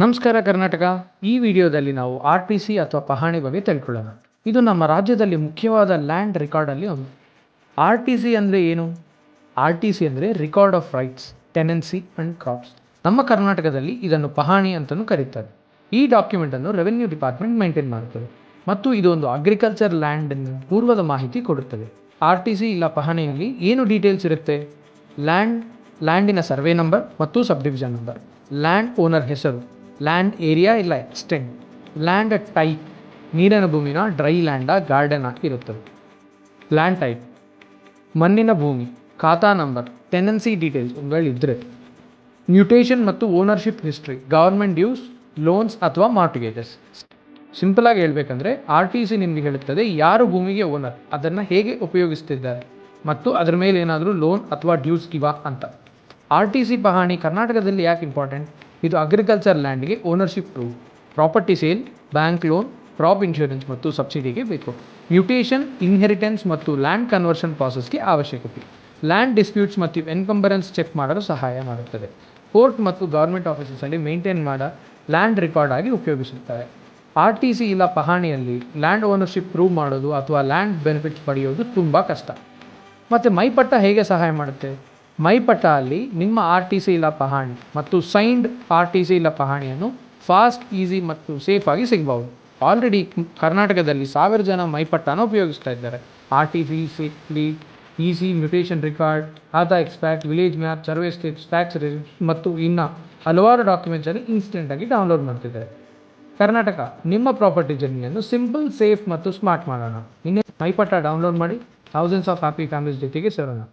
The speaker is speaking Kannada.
ನಮಸ್ಕಾರ ಕರ್ನಾಟಕ. ಈ ವಿಡಿಯೋದಲ್ಲಿ ನಾವು ಆರ್ ಟಿ ಸಿ ಅಥವಾ ಪಹಣಿ ಬಗ್ಗೆ ತಿಳ್ಕೊಳ್ಳೋಣ. ಇದು ನಮ್ಮ ರಾಜ್ಯದಲ್ಲಿ ಮುಖ್ಯವಾದ ಲ್ಯಾಂಡ್ ರೆಕಾರ್ಡಲ್ಲಿ ಒಂದು. ಆರ್ ಟಿ ಸಿ ಅಂದರೆ ಏನು? ಆರ್ ಟಿ ಸಿ ಅಂದರೆ record of rights, tenancy and crops. ನಮ್ಮ ಕರ್ನಾಟಕದಲ್ಲಿ ಇದನ್ನು ಪಹಣಿ ಅಂತಲೂ ಕರೀತಾರೆ. ಈ ಡಾಕ್ಯುಮೆಂಟನ್ನು ರೆವೆನ್ಯೂ ಡಿಪಾರ್ಟ್ಮೆಂಟ್ ಮೇಂಟೈನ್ ಮಾಡುತ್ತದೆ ಮತ್ತು ಇದು ಒಂದು ಅಗ್ರಿಕಲ್ಚರ್ ಲ್ಯಾಂಡನ್ನು ಪೂರ್ವದ ಮಾಹಿತಿ ಕೊಡುತ್ತದೆ. ಆರ್ ಟಿ ಸಿ ಇಲ್ಲ ಪಹಣಿಯಲ್ಲಿ ಏನು ಡೀಟೇಲ್ಸ್ ಇರುತ್ತೆ? ಲ್ಯಾಂಡಿನ ಸರ್ವೆ ನಂಬರ್ ಮತ್ತು sub division number, land owner ಹೆಸರು, ಲ್ಯಾಂಡ್ ಏರಿಯಾ ಇಲ್ಲ ಎಕ್ಸ್ಟೆಂಟ್, ಲ್ಯಾಂಡ್ ಟೈಪ್, ನೀರಿನ ಭೂಮಿನ ಡ್ರೈ ಲ್ಯಾಂಡ ಗಾರ್ಡನ್ ಇರುತ್ತದೆ, ಲ್ಯಾಂಡ್ ಟೈಪ್, ಮಣ್ಣಿನ ಭೂಮಿ, ಖಾತಾ ನಂಬರ್, ಟೆನೆನ್ಸಿ ಡೀಟೇಲ್ಸ್ ಇದ್ದರೆ, ಮ್ಯೂಟೇಷನ್ ಮತ್ತು ownership history, government dues, loans ಅಥವಾ ಮಾರ್ಟಿಗೇಜಸ್. ಸಿಂಪಲಾಗಿ ಹೇಳ್ಬೇಕಂದ್ರೆ ಆರ್ ಟಿ ಸಿ ನಿಮಗೆ ಹೇಳುತ್ತದೆ ಯಾರು ಭೂಮಿಗೆ ಓನರ್, ಅದನ್ನು ಹೇಗೆ ಉಪಯೋಗಿಸ್ತಿದ್ದಾರೆ ಮತ್ತು ಅದರ ಮೇಲೆ ಏನಾದರೂ ಲೋನ್ ಅಥವಾ ಡ್ಯೂಸ್ ಇವಾ ಅಂತ. ಆರ್ ಟಿ ಸಿ ಪಹಣಿ ಕರ್ನಾಟಕದಲ್ಲಿ ಯಾಕೆ ಇಂಪಾರ್ಟೆಂಟ್? ಇದು ಅಗ್ರಿಕಲ್ಚರ್ ಲ್ಯಾಂಡ್ಗೆ ownership proof, property sale, bank loan, crop insurance ಮತ್ತು ಸಬ್ಸಿಡಿಗೆ ಬೇಕು. ಮ್ಯೂಟೇಷನ್, ಇನ್ಹೆರಿಟೆನ್ಸ್ ಮತ್ತು ಲ್ಯಾಂಡ್ ಕನ್ವರ್ಷನ್ ಪ್ರಾಸೆಸ್ಗೆ ಅವಶ್ಯಕತೆ. ಲ್ಯಾಂಡ್ ಡಿಸ್ಪ್ಯೂಟ್ಸ್ ಮತ್ತು ಎನ್ಕಂಬರೆನ್ಸ್ ಚೆಕ್ ಮಾಡಲು ಸಹಾಯ ಮಾಡುತ್ತದೆ. ಕೋರ್ಟ್ ಮತ್ತು ಗೌರ್ಮೆಂಟ್ ಆಫೀಸಸಲ್ಲಿ ಮೇಂಟೈನ್ ಮಾಡೋ ಲ್ಯಾಂಡ್ ರೆಕಾರ್ಡ್ ಆಗಿ ಉಪಯೋಗಿಸುತ್ತಾರೆ. ಆರ್ ಟಿ ಸಿ ಇಲ್ಲ ಪಹಣಿಯಲ್ಲಿ ಲ್ಯಾಂಡ್ ಓನರ್ಶಿಪ್ ಪ್ರೂವ್ ಮಾಡೋದು ಅಥವಾ ಲ್ಯಾಂಡ್ ಬೆನಿಫಿಟ್ಸ್ ಪಡೆಯೋದು ತುಂಬ ಕಷ್ಟ. ಮತ್ತು ಮೈಪಟ್ಟ ಹೇಗೆ ಸಹಾಯ ಮಾಡುತ್ತೆ? ಮೈಪಟ್ಟ ಅಲ್ಲಿ ನಿಮ್ಮ ಆರ್ ಟಿ ಸಿ ಇಲ್ಲ ಪಹಣಿ ಮತ್ತು ಸೈನ್ಡ್ ಆರ್ ಟಿ ಸಿ ಇಲ್ಲ ಪಹಣಿಯನ್ನು ಫಾಸ್ಟ್, ಈಸಿ ಮತ್ತು ಸೇಫಾಗಿ ಸಿಗಬಹುದು. ಆಲ್ರೆಡಿ ಕರ್ನಾಟಕದಲ್ಲಿ 1000 ಜನ ಮೈಪಟ್ಟನ ಉಪಯೋಗಿಸ್ತಾ ಇದ್ದಾರೆ. R T C, EC, mutation record, khata extract, village map, survey slips, tax receipt ಮತ್ತು ಇನ್ನು ಹಲವಾರು ಡಾಕ್ಯುಮೆಂಟ್ಸನ್ನು ಇನ್ಸ್ಟೆಂಟಾಗಿ ಡೌನ್ಲೋಡ್ ಮಾಡ್ತಿದ್ದಾರೆ. ಕರ್ನಾಟಕ ನಿಮ್ಮ ಪ್ರಾಪರ್ಟಿ ಜರ್ನಿಯನ್ನು ಸಿಂಪಲ್, ಸೇಫ್ ಮತ್ತು ಸ್ಮಾರ್ಟ್ ಮಾಡೋಣ. ಇನ್ನೇ ಮೈಪಟ್ಟ ಡೌನ್ಲೋಡ್ ಮಾಡಿ ಥೌಸಂಡ್ಸ್ ಆಫ್ ಹ್ಯಾಪಿ ಫ್ಯಾಮಿಲೀಸ್ ಜೊತೆಗೆ ಸೇರೋಣ.